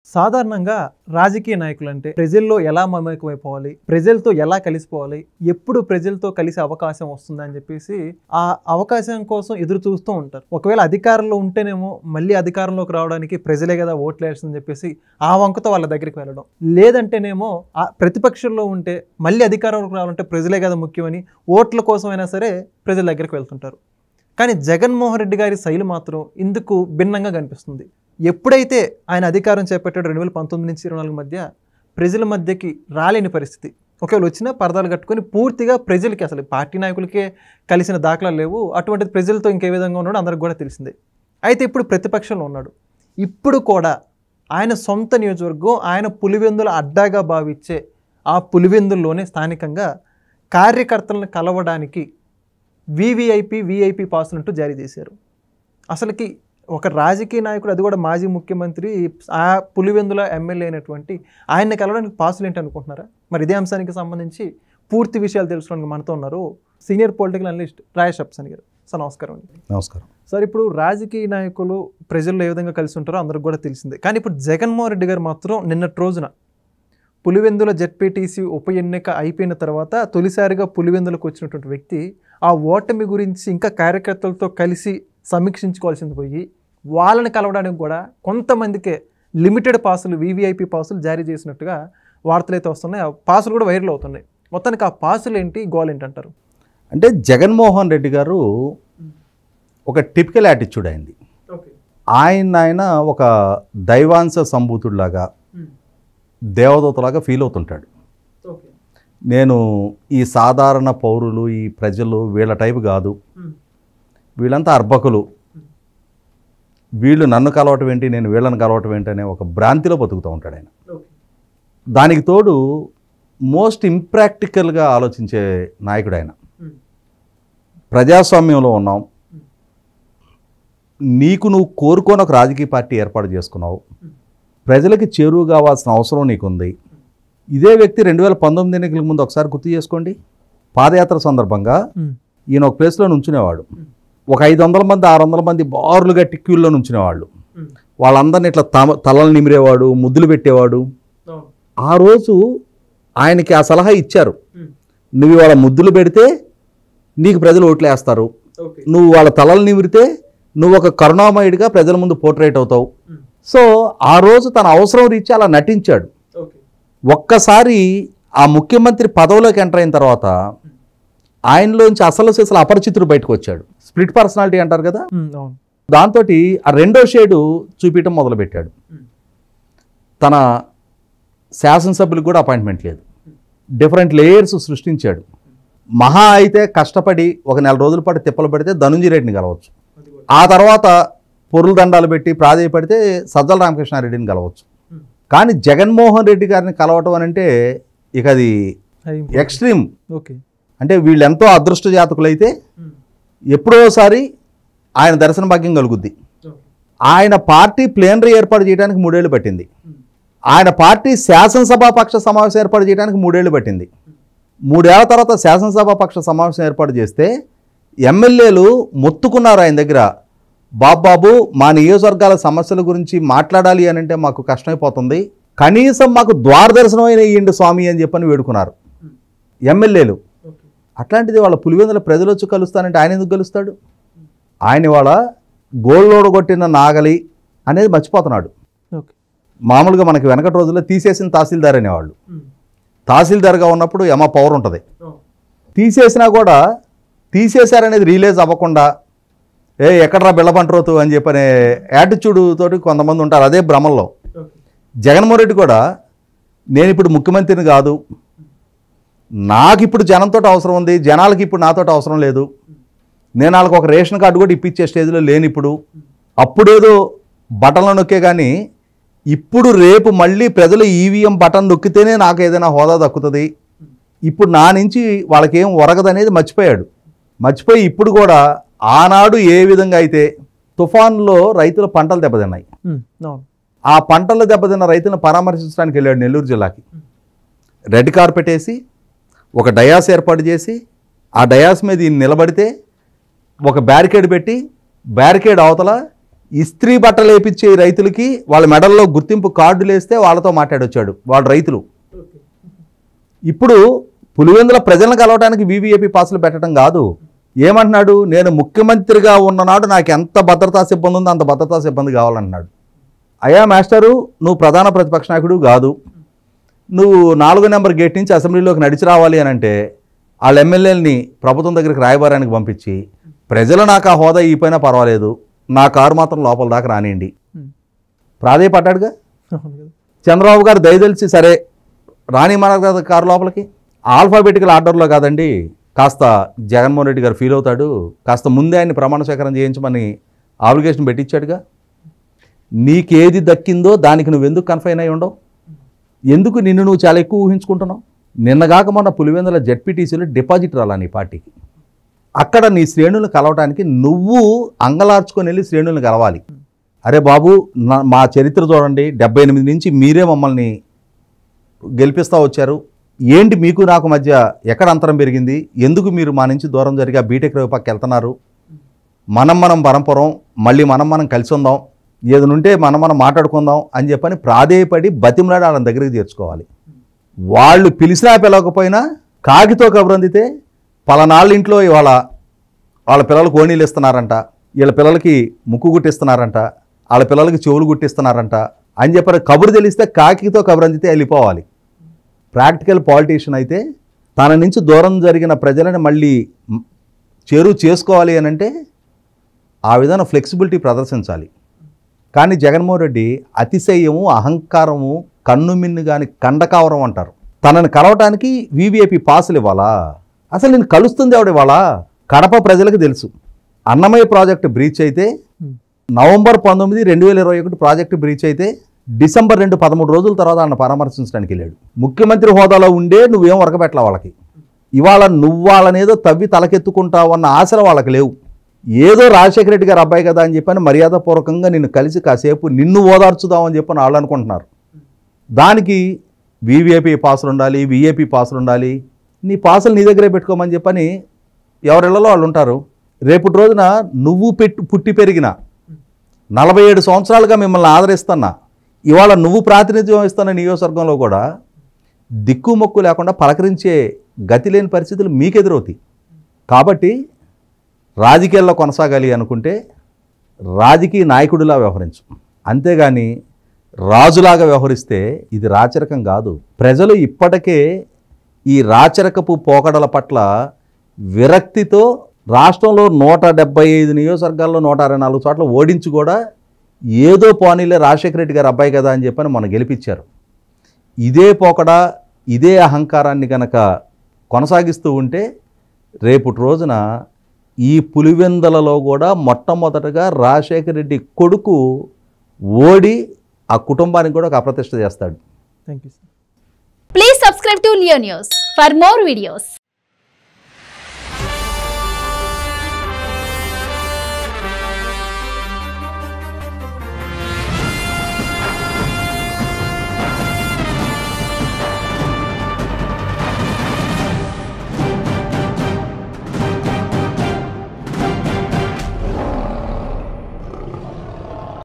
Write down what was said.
సాధారణంగా రాజకీయ నాయకులు అంటే ప్రజల్లో ఎలా మమేకమైపోవాలి, ప్రజలతో ఎలా కలిసిపోవాలి, ఎప్పుడు ప్రజలతో కలిసే అవకాశం వస్తుందని చెప్పేసి ఆ అవకాశం కోసం ఎదురు చూస్తూ ఉంటారు. ఒకవేళ అధికారంలో ఉంటేనేమో మళ్ళీ అధికారంలోకి రావడానికి ప్రజలే కదా ఓట్లు వేయాల్సిందని చెప్పేసి ఆ వంకతో వాళ్ళ దగ్గరికి వెళ్ళడం, లేదంటేనేమో ఆ ప్రతిపక్షంలో ఉంటే మళ్ళీ అధికారంలోకి రావాలంటే ప్రజలే కదా ముఖ్యమని ఓట్ల కోసమైనా సరే ప్రజల దగ్గరికి వెళ్తుంటారు. కానీ జగన్మోహన్ రెడ్డి గారి శైలి మాత్రం ఇందుకు భిన్నంగా కనిపిస్తుంది. ఎప్పుడైతే ఆయన అధికారం చేపట్టాడు 2019 నుంచి 24 మధ్య ప్రజల మధ్యకి రాలేని పరిస్థితి. ఒకవేళ వచ్చినా పరదాలు కట్టుకొని పూర్తిగా ప్రజలకి, అసలు పార్టీ నాయకులకే కలిసిన దాఖలాలు లేవు. అటువంటిది ప్రజలతో ఇంకే విధంగా ఉన్నాడో అందరికి కూడా తెలిసిందే. అయితే ఇప్పుడు ప్రతిపక్షంలో ఉన్నాడు. ఇప్పుడు కూడా ఆయన సొంత నియోజకవర్గం, ఆయన పులివెందుల అడ్డాగా భావించే ఆ పులివెందుల్లోనే స్థానికంగా కార్యకర్తలను కలవడానికి విఐపి పాసులు అంటూ జారీ చేశారు. అసలుకి ఒక రాజకీయ నాయకుడు, అది కూడా మాజీ ముఖ్యమంత్రి, ఆ పులివెందుల ఎమ్మెల్యే అయినటువంటి ఆయన్ని కలవడానికి పాసులు ఏంటి అనుకుంటున్నారా? మరి ఇదే అంశానికి సంబంధించి పూర్తి విషయాలు తెలుసుకోవడానికి మనతో ఉన్నారు సీనియర్ పొలిటికల్ అనలిస్ట్ రాజేష్ అప్సని గారు. సార్ నమస్కారం అండి. నమస్కారం సార్. ఇప్పుడు రాజకీయ నాయకులు ప్రజల్లో ఏ విధంగా కలిసి ఉంటారో అందరికి కూడా తెలిసిందే. కానీ ఇప్పుడు జగన్మోహన్ రెడ్డి గారు మాత్రం నిన్నటి రోజున పులివెందుల జెడ్పీటీసీ ఉప ఎన్నిక అయిపోయిన తర్వాత తొలిసారిగా పులివెందులకు వచ్చినటువంటి వ్యక్తి ఆ ఓటమి గురించి ఇంకా కార్యకర్తలతో కలిసి సమీక్షించుకోవాల్సింది పోయి వాళ్ళని కలవడానికి కూడా కొంతమందికే లిమిటెడ్ పాసులు, వివిఐపి పాసులు జారీ చేసినట్టుగా వార్తలు అయితే వస్తున్నాయి. ఆ పాసులు కూడా వైరల్ అవుతున్నాయి. మొత్తానికి ఆ పాసులు ఏంటి, గోల్ ఏంటి అంటారు? అంటే జగన్మోహన్ రెడ్డి గారు ఒక టిపికల్ యాటిట్యూడ్ అయింది. ఆయన ఒక దైవాంశ సంభూతుడిలాగా, దేవదూతలాగా ఫీల్ అవుతుంటాడు. నేను ఈ సాధారణ పౌరులు, ఈ ప్రజలు వీళ్ళ టైపు కాదు, వీళ్ళంతా అర్భకులు, వీళ్ళు నన్ను కలవటం ఏంటి, నేను వీళ్ళని కలవటం ఏంటి అనే ఒక భ్రాంతిలో బతుకుతూ ఉంటాడు ఆయన. దానికి తోడు మోస్ట్ ఇంప్రాక్టికల్గా ఆలోచించే నాయకుడు ఆయన. ప్రజాస్వామ్యంలో ఉన్నాం, నీకు నువ్వు కోరుకొని ఒక రాజకీయ పార్టీ ఏర్పాటు చేసుకున్నావు, ప్రజలకి చేరువు కావాల్సిన అవసరం నీకుంది. ఇదే వ్యక్తి 2019 ఎన్నికలకు ముందు ఒకసారి గుర్తు చేసుకోండి. పాదయాత్ర సందర్భంగా ఈయన ఒక ప్లేస్లో నుంచునేవాడు. ఒక 500 మంది 600 మంది బారులుగా టిక్యూల్లో నుంచునేవాళ్ళు. వాళ్ళందరినీ ఇట్లా తలలు నిమిరేవాడు, ముద్దులు పెట్టేవాడు. ఆ రోజు ఆయనకి ఆ సలహా ఇచ్చారు, నువ్వు వాళ్ళ ముద్దులు పెడితే నీకు ప్రజలు ఓట్లు వేస్తారు, నువ్వు వాళ్ళ తలలు నిమిరితే నువ్వు ఒక కరుణామయుడిగా ప్రజల ముందు పోర్ట్రేట్ అవుతావు. సో ఆ రోజు తన అవసరం రీత్యా అలా నటించాడు. ఒక్కసారి ఆ ముఖ్యమంత్రి పదవిలోకి ఎంటర్ అయిన తర్వాత ఆయనలోంచి అసలు అపరిచితుడు బయటకు వచ్చాడు. స్ప్లిట్ పర్సనాలిటీ అంటారు కదా, దాంతో ఆ రెండో షేడు చూపించడం మొదలుపెట్టాడు. తన శాసనసభ్యులకు కూడా అపాయింట్మెంట్ లేదు, డిఫరెంట్ లేయర్స్ సృష్టించాడు. మహా అయితే కష్టపడి ఒక 4 రోజుల పాటు తిప్పలు పెడితే ధనుంజయ రెడ్డిని కలవచ్చు, ఆ తర్వాత పొరుల దండాలు పెట్టి ప్రాధేయపడితే సజ్జల రామకృష్ణారెడ్డిని కలవచ్చు. కానీ జగన్మోహన్ రెడ్డి గారిని కలవటం అని అంటే ఇక అది ఎక్స్ట్రీమ్. అంటే వీళ్ళు ఎంతో అదృష్ట జాతకులైతే ఎప్పుడోసారి ఆయన దర్శన భాగ్యం కలుగుద్ది. ఆయన పార్టీ ప్లేనరీ ఏర్పాటు చేయడానికి 3 ఏళ్ళు పట్టింది. ఆయన పార్టీ శాసనసభాపక్ష సమావేశం ఏర్పాటు చేయడానికి 3 ఏళ్ళు పట్టింది. 3 ఏళ్ల తర్వాత శాసనసభాపక్ష సమావేశం ఏర్పాటు చేస్తే ఎమ్మెల్యేలు మొత్తుకున్నారు ఆయన దగ్గర, బాబాబు మా నియోజకవర్గాల సమస్యల గురించి మాట్లాడాలి అని అంటే మాకు కష్టమైపోతుంది, కనీసం మాకు ద్వారదర్శనం అయిన ఇయ్యండి స్వామి అని చెప్పని వేడుకున్నారు ఎమ్మెల్యేలు. అట్లాంటిది వాళ్ళ పులివెందుల ప్రజలు వచ్చి కలుస్తానంటే ఆయన ఎందుకు కలుస్తాడు? ఆయన వాళ్ళ గోల్లోడు కొట్టిన నాగలి అనేది మర్చిపోతున్నాడు. మామూలుగా మనకి వెనకటి రోజుల్లో తీసేసిన తహసీల్దార్ అనేవాళ్ళు. తహసీల్దార్గా ఉన్నప్పుడు యమ పవర్ ఉంటుంది. తీసేసినా కూడా తీసేశారనేది రిలీజ్ అవ్వకుండా ఎక్కడరా బిళ్ళబంటరోతు అని చెప్పనే యాటిట్యూడ్ తోటి కొంతమంది ఉంటారు, అదే భ్రమల్లో. జగన్మోహన్ రెడ్డి కూడా నేను ఇప్పుడు ముఖ్యమంత్రిని కాదు, నాకు ఇప్పుడు జనంతో అవసరం ఉంది, జనాలకి ఇప్పుడు నాతో అవసరం లేదు, నేను వాళ్ళకి ఒక రేషన్ కార్డు కూడా ఇప్పించే స్టేజ్లో లేని ఇప్పుడు, అప్పుడేదో బటన్లు నొక్కే కానీ ఇప్పుడు రేపు మళ్ళీ ప్రజలు ఈవీఎం బటన్ నొక్కితేనే నాకు ఏదైనా హోదా దక్కుతుంది, ఇప్పుడు నా నుంచి వాళ్ళకేం ఒరగదనేది మర్చిపోయాడు. మర్చిపోయి ఇప్పుడు కూడా ఆనాడు ఏ విధంగా అయితే తుఫాన్లో రైతుల పంటలు దెబ్బతిన్నాయి, ఆ పంటలు దెబ్బతిన్న రైతులను పరామర్శించడానికి వెళ్ళాడు నెల్లూరు జిల్లాకి. రెడ్ కార్పెట్ వేసి ఒక డయాస్ ఏర్పాటు చేసి ఆ డయాస్ మీద ఈయన నిలబడితే ఒక బ్యారికేడ్ పెట్టి బ్యారికేడ్ అవతల ఇస్త్రీ బట్టలు వేపించే ఈ రైతులకి వాళ్ళ మెడల్లో గుర్తింపు కార్డులు వేస్తే వాళ్ళతో మాట్లాడొచ్చాడు వాళ్ళ రైతులు. ఇప్పుడు పులివెందుల ప్రజలను కలవడానికి వీవీఐపీ పాసులు పెట్టడం కాదు. ఏమంటున్నాడు, నేను ముఖ్యమంత్రిగా ఉన్ననాడు నాకు ఎంత భద్రతా సిబ్బంది ఉందో అంత భద్రతా సిబ్బంది కావాలంటున్నాడు. అయ్యా మాస్టరు, నువ్వు ప్రధాన ప్రతిపక్ష నాయకుడు కాదు, నువ్వు 4 నెంబర్ గేట్ నుంచి అసెంబ్లీలోకి నడిచి రావాలి అని అంటే వాళ్ళ ఎమ్మెల్యేలని ప్రభుత్వం దగ్గరికి రాయబారానికి పంపించి ప్రజలు నాకు ఆ హోదా ఇపోయినా పర్వాలేదు, నా కారు మాత్రం లోపల దాకా రానియండి ప్రాధేయపడ్డాడుగా. చంద్రబాబు గారు దయదలిచి సరే రాని మన కారు లోపలికి ఆల్ఫాబెటికల్ ఆర్డర్లో కాదండి, కాస్త జగన్మోహన్ రెడ్డి గారు ఫీల్ అవుతాడు, కాస్త ముందే ఆయన్ని ప్రమాణ స్వీకారం చేయించమని అప్లికేషన్ పెట్టించాడుగా. నీకేది దక్కిందో దానికి నువ్వెందుకు కన్ఫైన్ అయి ఉండవు? ఎందుకు నిన్ను నువ్వు చాలా ఎక్కువ ఊహించుకుంటున్నావు? నిన్నగాక మొన్న పులివెందుల జెడ్పీటీసీలో డిపాజిట్ రాలా నీ పార్టీకి. అక్కడ నీ శ్రేణులను కలవటానికి నువ్వు అంగలార్చుకొని వెళ్ళి శ్రేణులను కలవాలి. అరే బాబు, మా చరిత్ర చూడండి, 78 నుంచి మీరే మమ్మల్ని గెలిపిస్తూ వచ్చారు, ఏంటి మీకు నాకు మధ్య ఎక్కడ అంతరం పెరిగింది, ఎందుకు మీరు మా నుంచి దూరం జరిగా బీటెక్ పక్క వెళ్తున్నారు, మనం పరంపరం మళ్ళీ మనం కలిసి ఉందాం, ఏదనుంటే మనం మాట్లాడుకుందాం అని చెప్పని ప్రాధేయపడి బతిమలాడి వాళ్ళని దగ్గరికి చేర్చుకోవాలి. వాళ్ళు పిలిచినా పిలవకపోయినా కాకితో కబురందితే పలానాళ్ళ ఇంట్లో ఇవాళ వాళ్ళ పిల్లలకు ఓణీలు ఇస్తున్నారంట, వీళ్ళ పిల్లలకి ముక్కు గుట్టిస్తున్నారంట, వాళ్ళ పిల్లలకి చెవులు గుట్టిస్తున్నారంట అని చెప్పని కబురు తెలిస్తే కాకితో కబురందితే వెళ్ళిపోవాలి. ప్రాక్టికల్ పాలిటీషియన్ అయితే తన నుంచి దూరం జరిగిన ప్రజలను మళ్ళీ చేరువ చేసుకోవాలి అని అంటే ఆ విధంగా ఫ్లెక్సిబిలిటీ ప్రదర్శించాలి. కానీ జగన్మోహన్ రెడ్డి అతిశయము, అహంకారము, కన్నుమిన్ను కానీ కండకావరం అంటారు. తనని కలవటానికి వీవీఐపీ పాసులు ఇవ్వాలా? అసలు నేను కలుస్తుంది ఆవిడ ఇవ్వాలా? కడప ప్రజలకు తెలుసు, అన్నమయ్య ప్రాజెక్టు బ్రీచ్ అయితే నవంబర్ 19, 2021 ప్రాజెక్టు బ్రీచ్ అయితే డిసెంబర్ 2, 13 రోజుల తర్వాత ఆయన పరామర్శించడానికి వెళ్ళాడు. ముఖ్యమంత్రి హోదాలో ఉండే నువ్వేం ఉరకబెట్టలా వాళ్ళకి. ఇవాళ నువ్వు వాళ్ళనేదో తవ్వి తలకెత్తుకుంటావు అన్న ఆశలు వాళ్ళకి లేవు. ఏదో రాజశేఖర రెడ్డి గారు అబ్బాయి కదా అని చెప్పని మర్యాదపూర్వకంగా నిన్ను కలిసి కాసేపు నిన్ను ఓదార్చుదామని చెప్పని వాళ్ళు అనుకుంటున్నారు. దానికి వీవీఐపీ పాసులు ఉండాలి, వీఏపీ పాసులు ఉండాలి, నీ పాసులు నీ దగ్గరే పెట్టుకోమని చెప్పని ఎవరిళ్లలో వాళ్ళు ఉంటారు. రేపటి రోజున నువ్వు పుట్టి పెరిగిన 47 సంవత్సరాలుగా మిమ్మల్ని ఆదరిస్తున్నా, ఇవాళ నువ్వు ప్రాతినిధ్యం వహిస్తున్న నియోజకవర్గంలో కూడా దిక్కుమొక్కు లేకుండా పలకరించే గతి లేని పరిస్థితులు మీకు ఎదురవుతాయి. కాబట్టి రాజకీయాల్లో కొనసాగాలి అనుకుంటే రాజకీయ నాయకుడిలా వ్యవహరించు, అంతేగాని రాజులాగా వ్యవహరిస్తే ఇది రాచరికం కాదు. ప్రజలు ఇప్పటికే ఈ రాచరికపు పోకడల పట్ల విరక్తితో రాష్ట్రంలో 175 నియోజకవర్గాల్లో 164 చోట్ల ఓడించి కూడా ఏదో పోనీలే రాజశేఖర రెడ్డి గారు అబ్బాయి కదా అని చెప్పని మనం గెలిపించారు. ఇదే పోకడ, ఇదే అహంకారాన్ని కనుక కొనసాగిస్తూ ఉంటే రేపటి రోజున ఈ పులివెందలలో కూడా మొట్టమొదటగా రాజశేఖర రెడ్డి కొడుకు ఓడి ఆ కుటుంబానికి కూడా ఒక అప్రతిష్ట చేస్తాడు. Thank you sir. Please subscribe to Leo News for more videos.